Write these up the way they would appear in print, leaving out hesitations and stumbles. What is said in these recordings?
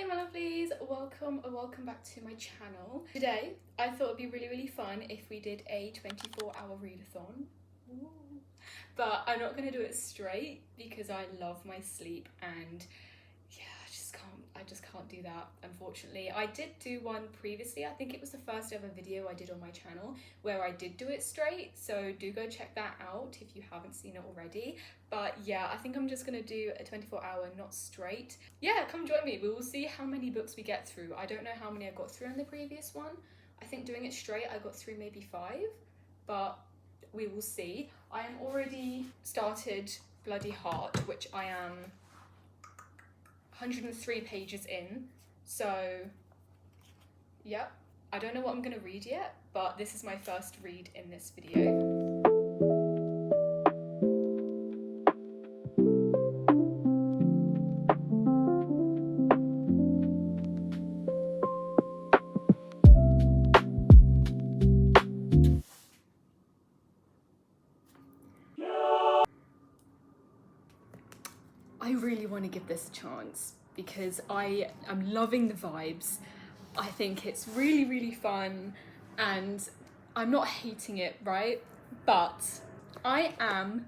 Hey my lovelies, welcome back to my channel. Today I thought it'd be really fun if we did a 24-hour readathon. Ooh. But I'm not gonna do it straight because I love my sleep and yeah, I just can't do that, unfortunately. I did do one previously. I think it was the first ever video I did on my channel where I did do it straight, so do go check that out if you haven't seen it already. But yeah, I think I'm just gonna do a 24-hour not straight. Yeah, come join me. We will see how many books we get through. I don't know how many I got through in the previous one. I think doing it straight I got through maybe 5, but we will see. I am already started Bloody Heart, which I am 103 pages in, so yep. I don't know what I'm gonna read yet, but this is my first read in this video. I really want to give this a chance because I am loving the vibes. I think it's really fun and I'm not hating it, right? But I am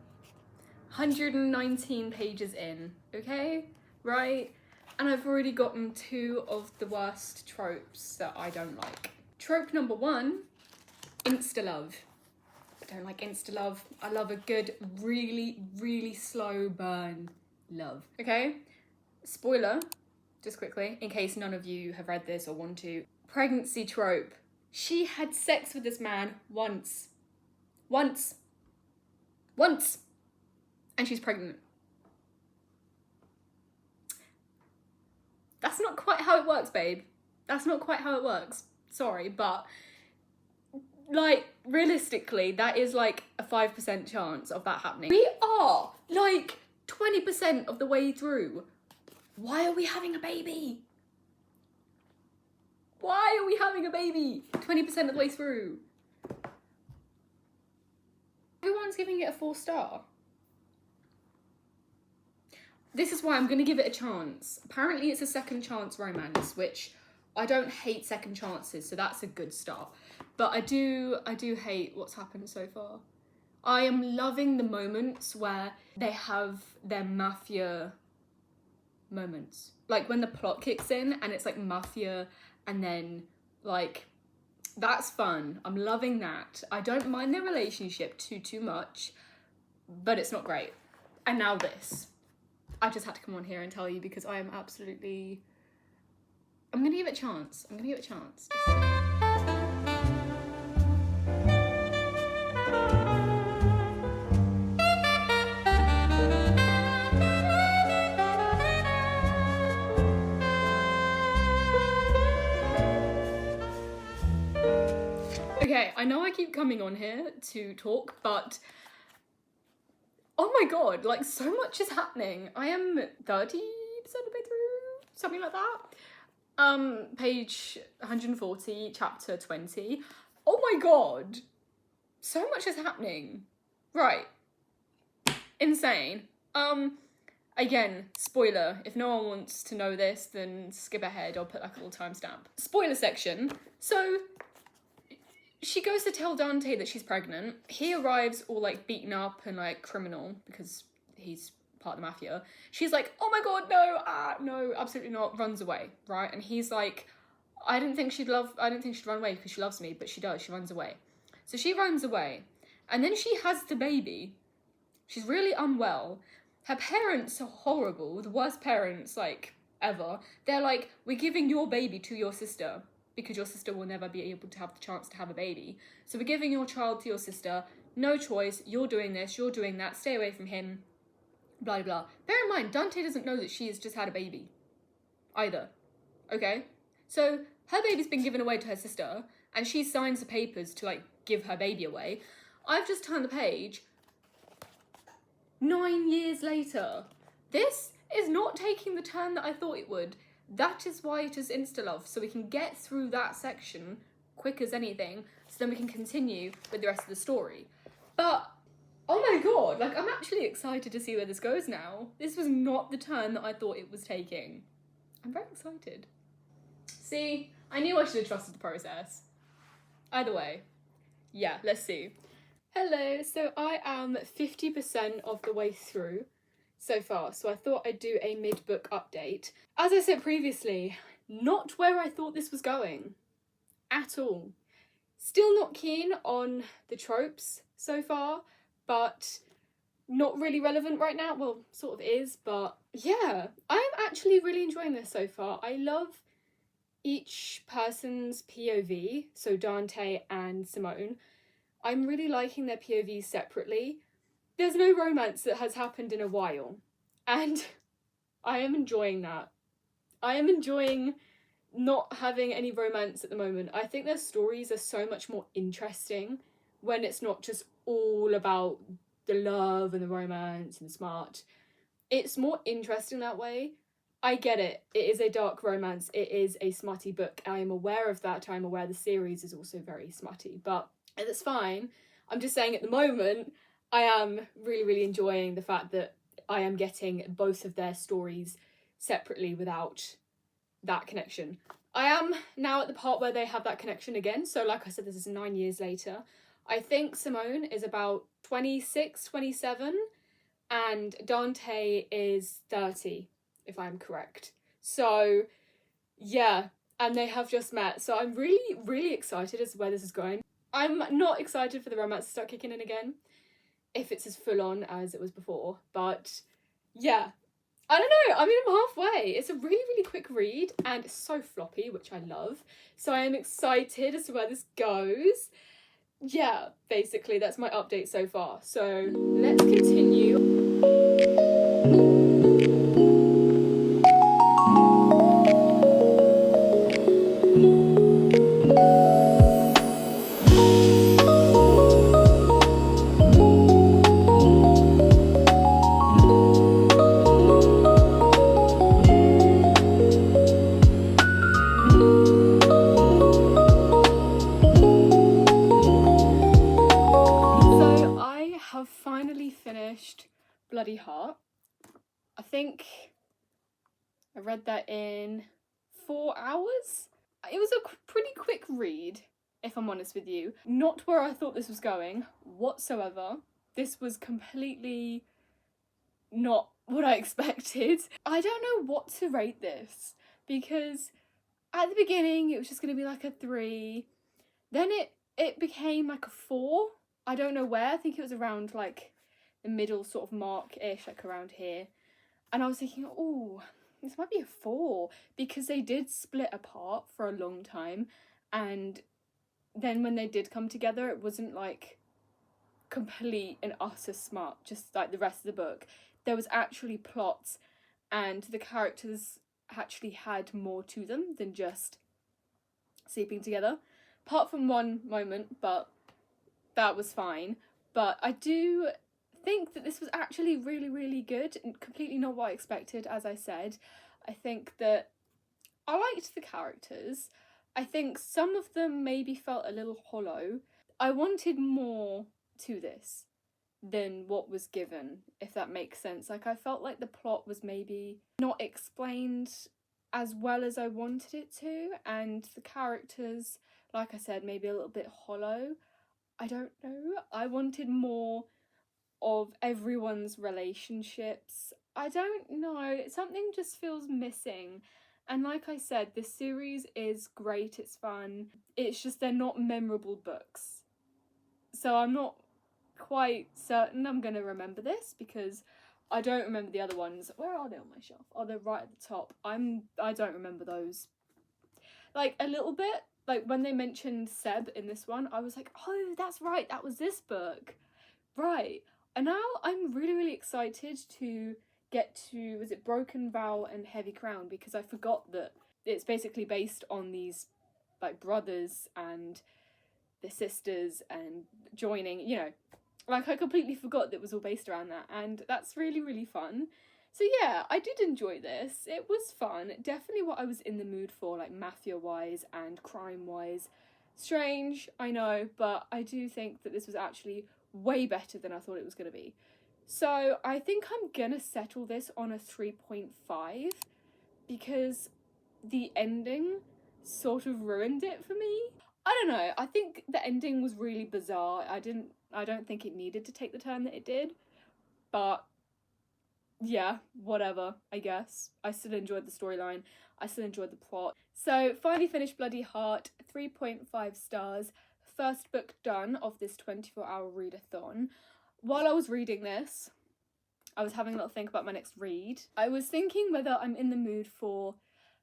119 pages in, okay? Right? And I've already gotten 2 of the worst tropes that I don't like. Trope number 1, insta-love. I don't like insta-love. I love a good, really slow burn love, okay? Spoiler, just quickly, in case none of you have read this or want to. Pregnancy trope. She had sex with this man once. Once. And she's pregnant. That's not quite how it works, babe. That's not quite how it works. Sorry, but like, realistically, that is like a 5% chance of that happening. We are like 20% of the way through. Why are we having a baby? Why are we having a baby? 20% of the way through. Everyone's giving it a 4-star. This is why I'm gonna give it a chance. Apparently it's a second chance romance, which I don't hate second chances, so that's a good start. But I do hate what's happened so far. I am loving the moments where they have their mafia moments. Like when the plot kicks in and it's like mafia and then like, that's fun. I'm loving that. I don't mind their relationship too much, but it's not great. And now this. I just had to come on here and tell you because I am absolutely... I'm gonna give it a chance. I'm gonna give it a chance. Okay, I know I keep coming on here to talk, but oh my god, like so much is happening. I am 30% of the way through, something like that. Page 140, chapter 20. Oh my god, so much is happening. Right, insane. Again, spoiler, if no one wants to know this, then skip ahead, I'll put like a little timestamp. Spoiler section. So, she goes to tell Dante that she's pregnant. He arrives all like beaten up and like criminal because he's part of the mafia. She's like, oh my god, no, absolutely not, runs away, right? And he's like, I didn't think she'd run away because she loves me, but she does, she runs away. So she runs away and then she has the baby. She's really unwell. Her parents are horrible, the worst parents like ever. They're like, we're giving your baby to your sister because your sister will never be able to have the chance to have a baby. So we're giving your child to your sister, no choice, you're doing this, you're doing that, stay away from him, blah, blah. Bear in mind, Dante doesn't know that she has just had a baby, either, okay? So her baby's been given away to her sister, and she signs the papers to, like, give her baby away. I've just turned the page, 9 years later. This is not taking the turn that I thought it would. That is why it is insta-love, so we can get through that section quick as anything, so then we can continue with the rest of the story. But, oh my god, like, I'm actually excited to see where this goes now. This was not the turn that I thought it was taking. I'm very excited. See, I knew I should have trusted the process. Either way, yeah, let's see. Hello, so I am 50% of the way through so far, so I thought I'd do a mid-book update. As I said previously, not where I thought this was going at all. Still not keen on the tropes so far, but not really relevant right now. Well, sort of is, but yeah, I'm actually really enjoying this so far. I love each person's POV, so Dante and Simone. I'm really liking their POVs separately. There's no romance that has happened in a while, and I am enjoying that. I am enjoying not having any romance at the moment. I think their stories are so much more interesting when it's not just all about the love and the romance and smart. It's more interesting that way. I get it. It is a dark romance. It is a smutty book. I am aware of that. I'm aware the series is also very smutty, but that's fine. I'm just saying at the moment, I am really, really enjoying the fact that I am getting both of their stories separately without that connection. I am now at the part where they have that connection again. So like I said, this is 9 years later. I think Simone is about 26, 27, and Dante is 30, if I'm correct. So yeah, and they have just met. So I'm really, really excited as to where this is going. I'm not excited for the romance to start kicking in again, if it's as full on as it was before. But yeah, I don't know. I mean, I'm halfway. It's a really, really quick read and it's so floppy, which I love. So I am excited as to where this goes. Yeah, basically, that's my update so far. So let's continue. Bloody Heart. I think I read that in 4 hours. It was a pretty quick read, if I'm honest with you. Not where I thought this was going whatsoever. This was completely not what I expected. I don't know what to rate this, because at the beginning it was just going to be like a 3. Then it became like a 4. I don't know where. I think it was around like the middle sort of mark-ish, like around here. And I was thinking, oh, this might be a 4, because they did split apart for a long time. And then when they did come together, it wasn't like complete and utter smut, just like the rest of the book. There was actually plots, and the characters actually had more to them than just sleeping together. Apart from one moment, but that was fine. But I do think that this was actually really, really good and completely not what I expected, as I said. I think that I liked the characters. I think some of them maybe felt a little hollow. I wanted more to this than what was given, if that makes sense. Like, I felt like the plot was maybe not explained as well as I wanted it to, and the characters, like I said, maybe a little bit hollow. I don't know. I wanted more of everyone's relationships. I don't know. Something just feels missing. And like I said, this series is great. It's fun. It's just they're not memorable books. So I'm not quite certain I'm going to remember this, because I don't remember the other ones. Where are they on my shelf? Oh, they're right at the top. I don't remember those. Like, a little bit. Like, when they mentioned Seb in this one, I was like, oh, that's right, that was this book. Right. And now I'm really, really excited to get to, was it Broken Vow and Heavy Crown? Because I forgot that it's basically based on these, like, brothers and their sisters and joining, you know. Like, I completely forgot that it was all based around that. And that's really, really fun. So yeah, I did enjoy this. It was fun. Definitely what I was in the mood for, like mafia-wise and crime-wise. Strange, I know, but I do think that this was actually way better than I thought it was going to be. So I think I'm going to settle this on a 3.5, because the ending sort of ruined it for me. I don't know, I think the ending was really bizarre. I don't think it needed to take the turn that it did, but yeah, whatever, I guess. I still enjoyed the storyline, I still enjoyed the plot. So finally finished Bloody Heart, 3.5 stars. First book done of this 24-hour readathon. While I was reading this, I was having a little think about my next read. I was thinking whether I'm in the mood for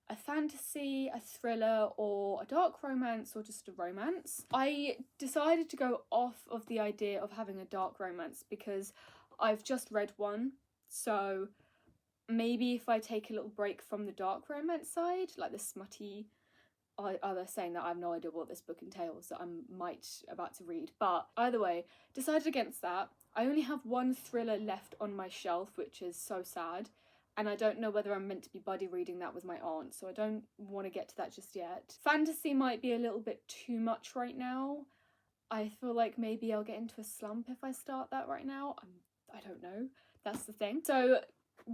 a fantasy, a thriller, or a dark romance, or just a romance. I decided to go off of the idea of having a dark romance because I've just read one, so maybe if I take a little break from the dark romance side, like the smutty, either saying that I have no idea what this book entails that I might about to read, but either way, decided against that. I only have one thriller left on my shelf, which is so sad, and I don't know whether I'm meant to be buddy reading that with my aunt, so I don't want to get to that just yet. Fantasy might be a little bit too much right now. I feel like maybe I'll get into a slump if I start that right now. I don't know, that's the thing. So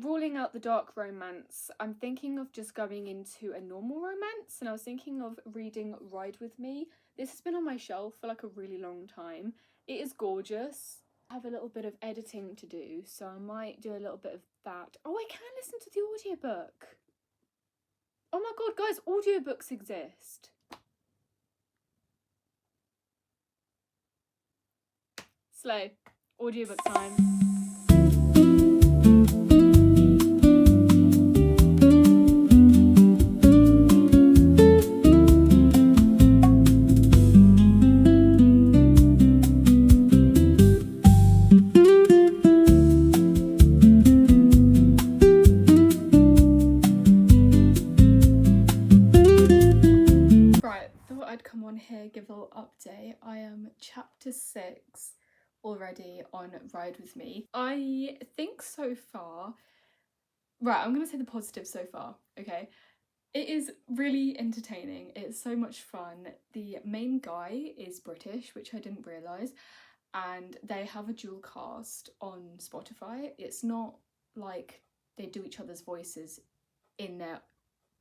ruling out the dark romance, I'm thinking of just going into a normal romance, and I was thinking of reading Ride With Me. This has been on my shelf for like a really long time. It is gorgeous. I have a little bit of editing to do, so I might do a little bit of that. Oh, I can listen to the audiobook. Oh my god, guys, audiobooks exist. Slay. Audiobook time. Give a little update. I am chapter 6 already on Ride With Me. I think so far, right, I'm gonna say the positive so far, okay? It is really entertaining, it's so much fun. The main guy is British, which I didn't realise, and they have a dual cast on Spotify. It's not like they do each other's voices in their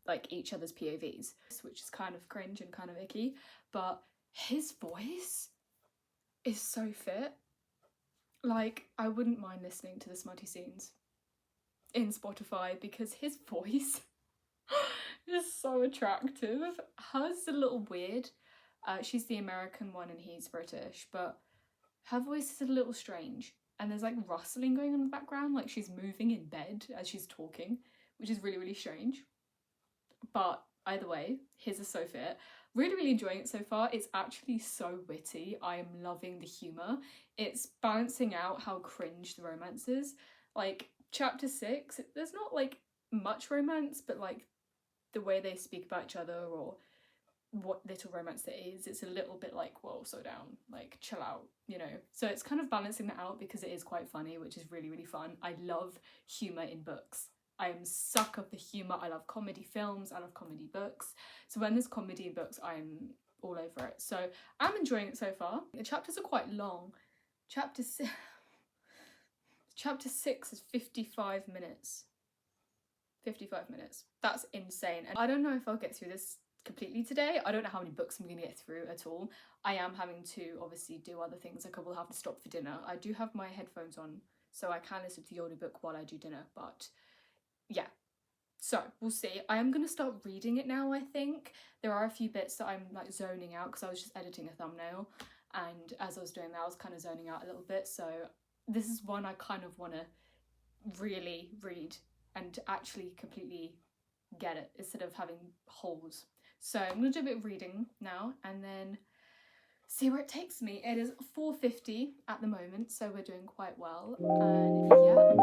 like each other's POVs, which is kind of cringe and kind of icky, but his voice is so fit. Like, I wouldn't mind listening to the smutty scenes in Spotify because his voice is so attractive. Hers is a little weird. She's the American one and he's British, but her voice is a little strange, and there's like rustling going on in the background, like she's moving in bed as she's talking, which is really, really strange. But either way, his is so fit. Really enjoying it so far. It's actually so witty. I am loving the humour. It's balancing out how cringe the romance is. Like, chapter 6, there's not like much romance, but like the way they speak about each other or what little romance there is, it's a little bit like, whoa, slow down, like chill out, you know. So it's kind of balancing that out because it is quite funny, which is really fun. I love humour in books. I am suck of the humour. I love comedy films, I love comedy books. So when there's comedy in books, I'm all over it. So I'm enjoying it so far. The chapters are quite long. Chapter 6 is 55 minutes. 55 minutes. That's insane. And I don't know if I'll get through this completely today. I don't know how many books I'm going to get through at all. I am having to obviously do other things, like I will have to stop for dinner. I do have my headphones on, so I can listen to the audiobook while I do dinner, but yeah, so we'll see. I am going to start reading it now, I think. There are a few bits that I'm like zoning out because I was just editing a thumbnail, and as I was doing that I was kind of zoning out a little bit, so this is one I kind of want to really read and actually completely get it instead of having holes. So I'm going to do a bit of reading now and then see where it takes me. It is 4:50 at the moment, so we're doing quite well, and yeah.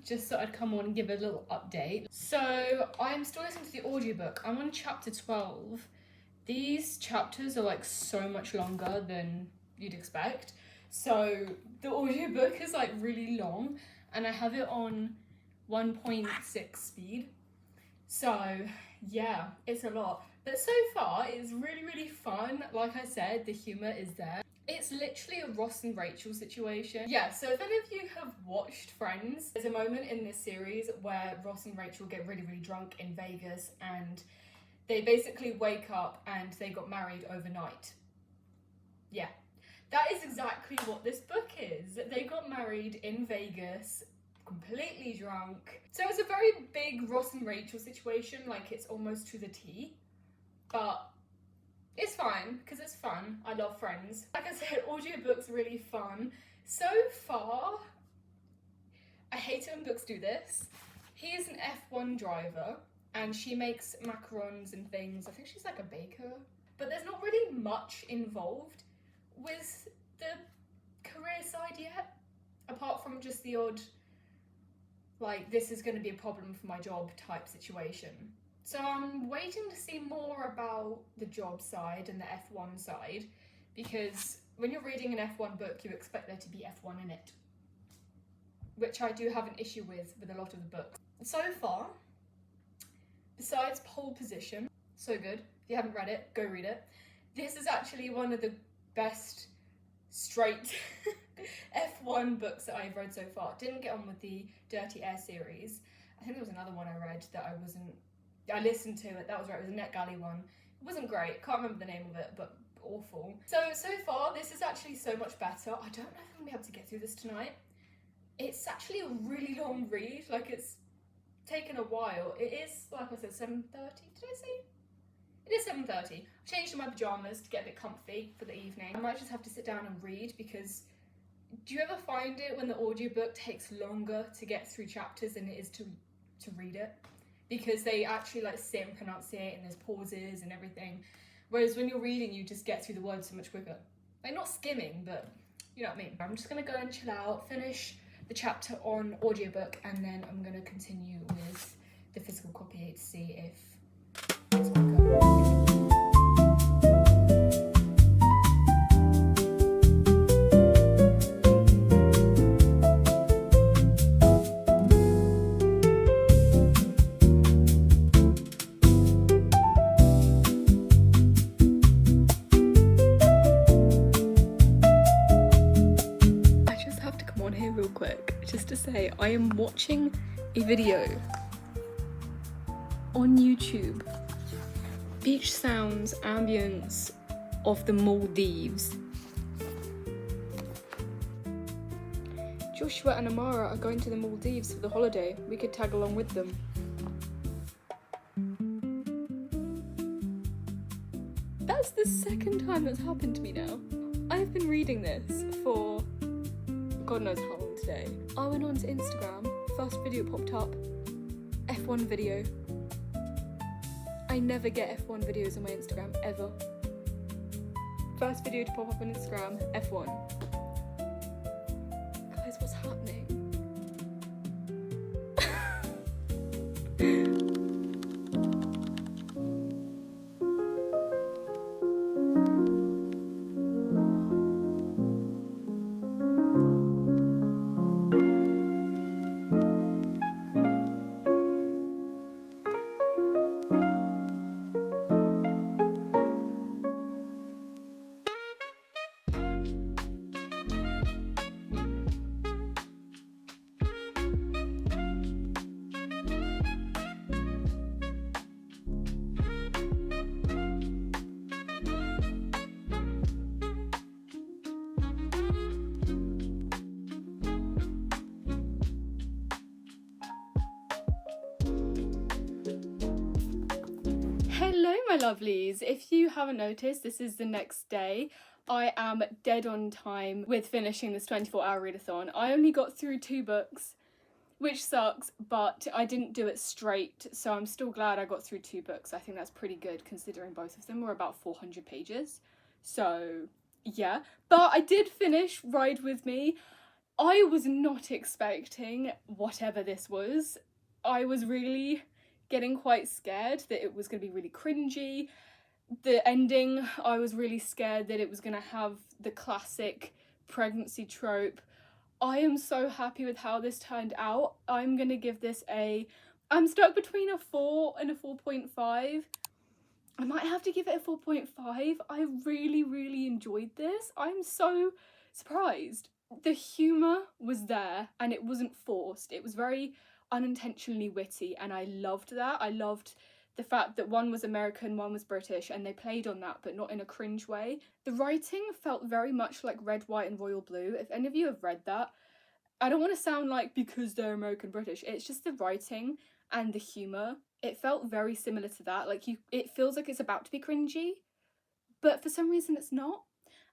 Just thought I'd come on and give a little update. So I'm still listening to the audiobook. I'm on chapter 12. These chapters are like so much longer than you'd expect. So the audiobook is like really long and I have it on 1.6 speed. So yeah, it's a lot. But so far it's really fun. Like I said, the humour is there. It's literally a Ross and Rachel situation. Yeah, so if any of you have watched Friends, there's a moment in this series where Ross and Rachel get really drunk in Vegas and they basically wake up and they got married overnight. Yeah, that is exactly what this book is. They got married in Vegas, completely drunk. So it's a very big Ross and Rachel situation, like it's almost to the T, but it's fine, because it's fun. I love Friends. Like I said, audiobook's really fun. So far, I hate it when books do this. He is an F1 driver, and she makes macarons and things. I think she's like a baker. But there's not really much involved with the career side yet, apart from just the odd, like, this is going to be a problem for my job type situation. So I'm waiting to see more about the job side and the F1 side, because when you're reading an F1 book, you expect there to be F1 in it, which I do have an issue with a lot of the books. So far, besides Pole Position, so good. If you haven't read it, go read it. This is actually one of the best straight F1 books that I've read so far. Didn't get on with the Dirty Air series. I think there was another one I read that I listened to it, that was right, it was a NetGalley one. It wasn't great, can't remember the name of it, but awful. So far, this is actually so much better. I don't know if I'm gonna be able to get through this tonight. It's actually a really long read, like it's taken a while. It is, like I said, 7:30, did I say? It is 7:30. I've changed to my pyjamas to get a bit comfy for the evening. I might just have to sit down and read, because do you ever find it when the audiobook takes longer to get through chapters than it is to read it? Because they actually like sit and pronunciate and there's pauses and everything. Whereas when you're reading, you just get through the words so much quicker. Like not skimming, but you know what I mean. I'm just gonna go and chill out, finish the chapter on audiobook, and then I'm gonna continue with the physical copy to see if it's gonna go. I am watching a video on YouTube. Beach sounds, ambience of the Maldives. Joshua and Amara are going to the Maldives for the holiday. We could tag along with them. That's the second time that's happened to me now. I've been reading this for God knows how long today. I went onto Instagram, first video popped up, F1 video. I never get F1 videos on my Instagram, ever. First video to pop up on Instagram, F1. Guys, what's happening? Hello my lovelies, if you haven't noticed, this is the next day. I am dead on time with finishing this 24-hour readathon. I only got through 2 books, which sucks, but I didn't do it straight, so I'm still glad I got through 2 books. I think that's pretty good considering both of them were about 400 pages. So yeah, but I did finish Ride With Me. I was not expecting whatever this was. I was really getting quite scared that it was going to be really cringy. The ending, I was really scared that it was going to have the classic pregnancy trope. I am so happy with how this turned out. I'm going to give this I'm stuck between a 4 and a 4.5. I might have to give it a 4.5. I really, really enjoyed this. I'm so surprised. The humour was there and it wasn't forced. It was very unintentionally witty and I loved that. I loved the fact that one was American, one was British, and they played on that but not in a cringe way. The writing felt very much like Red, White and Royal Blue. If any of you have read that, I don't want to sound like because they're American British, it's just the writing and the humour. It felt very similar to that. Like it feels like it's about to be cringy, but for some reason it's not.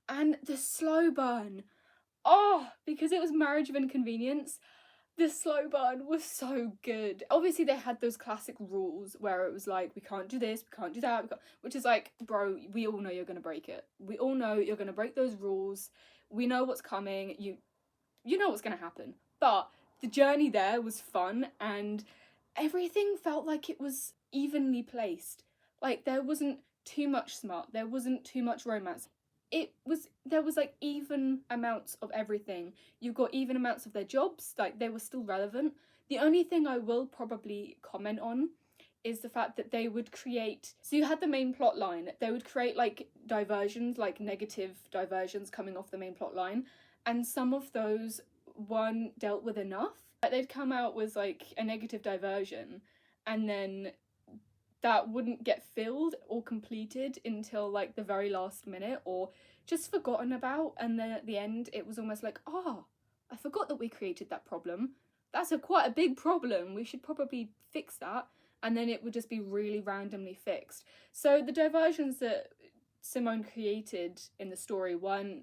And the slow burn, because it was Marriage of Inconvenience, the slow burn was so good. Obviously they had those classic rules where it was like, we can't do this, we can't do that, which is like, bro, we all know you're gonna break it. We all know you're gonna break those rules. We know what's coming. You know what's gonna happen. But the journey there was fun and everything felt like it was evenly placed. Like there wasn't too much smart, there wasn't too much romance. There was like even amounts of everything. You got even amounts of their jobs, like they were still relevant. The only thing I will probably comment on is the fact that they would create, so you had the main plot line, they would create like diversions, like negative diversions coming off the main plot line, and some of those weren't dealt with enough. Like they'd come out with like a negative diversion and then that wouldn't get filled or completed until like the very last minute or just forgotten about, and then at the end it was almost like, I forgot that we created that problem. That's quite a big problem, we should probably fix that, and then it would just be really randomly fixed. So the diversions that Simone created in the story weren't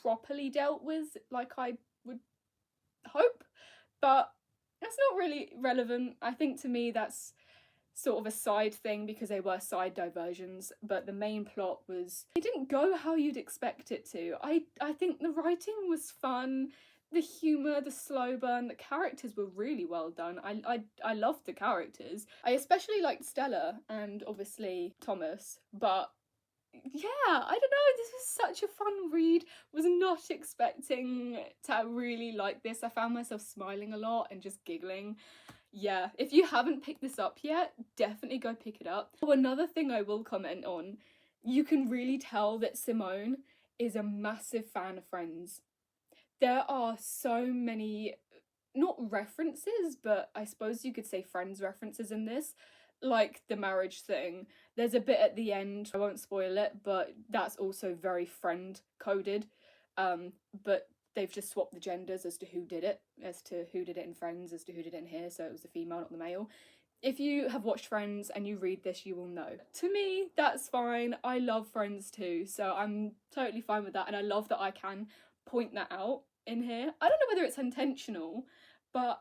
properly dealt with like I would hope, but that's not really relevant. I think to me that's sort of a side thing because they were side diversions, but the main plot it didn't go how you'd expect it to. I think the writing was fun, the humour, the slow burn, the characters were really well done. I loved the characters. I especially liked Stella and obviously Thomas, but yeah, I don't know, this was such a fun read. Was not expecting to really like this. I found myself smiling a lot and just giggling. Yeah, if you haven't picked this up yet, definitely go pick it up. Oh, another thing I will comment on, you can really tell that Simone is a massive fan of Friends. There are so many, not references, but I suppose you could say Friends references in this, like the marriage thing. There's a bit at the end, I won't spoil it, but that's also very friend coded, but they've just swapped the genders as to who did it in Friends, as to who did it in here, so it was the female, not the male. If you have watched Friends and you read this, you will know. To me, that's fine. I love Friends too, so I'm totally fine with that, and I love that I can point that out in here. I don't know whether it's intentional, but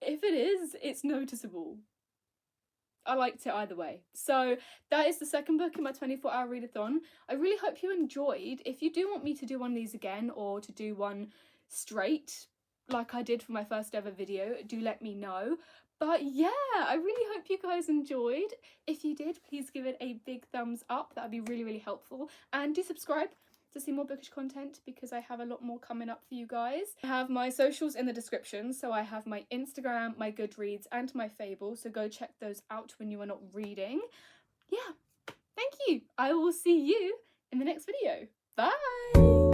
if it is, it's noticeable. I liked it either way. So that is the second book in my 24-hour readathon. I really hope you enjoyed. If you do want me to do one of these again or to do one straight like I did for my first ever video, do let me know. But yeah, I really hope you guys enjoyed. If you did, please give it a big thumbs up. That would be really, really helpful. And do subscribe to see more bookish content because I have a lot more coming up for you guys. I have my socials in the description, so I have my Instagram, my Goodreads and my Fable, so go check those out when you are not reading. Yeah, thank you. I will see you in the next video. Bye!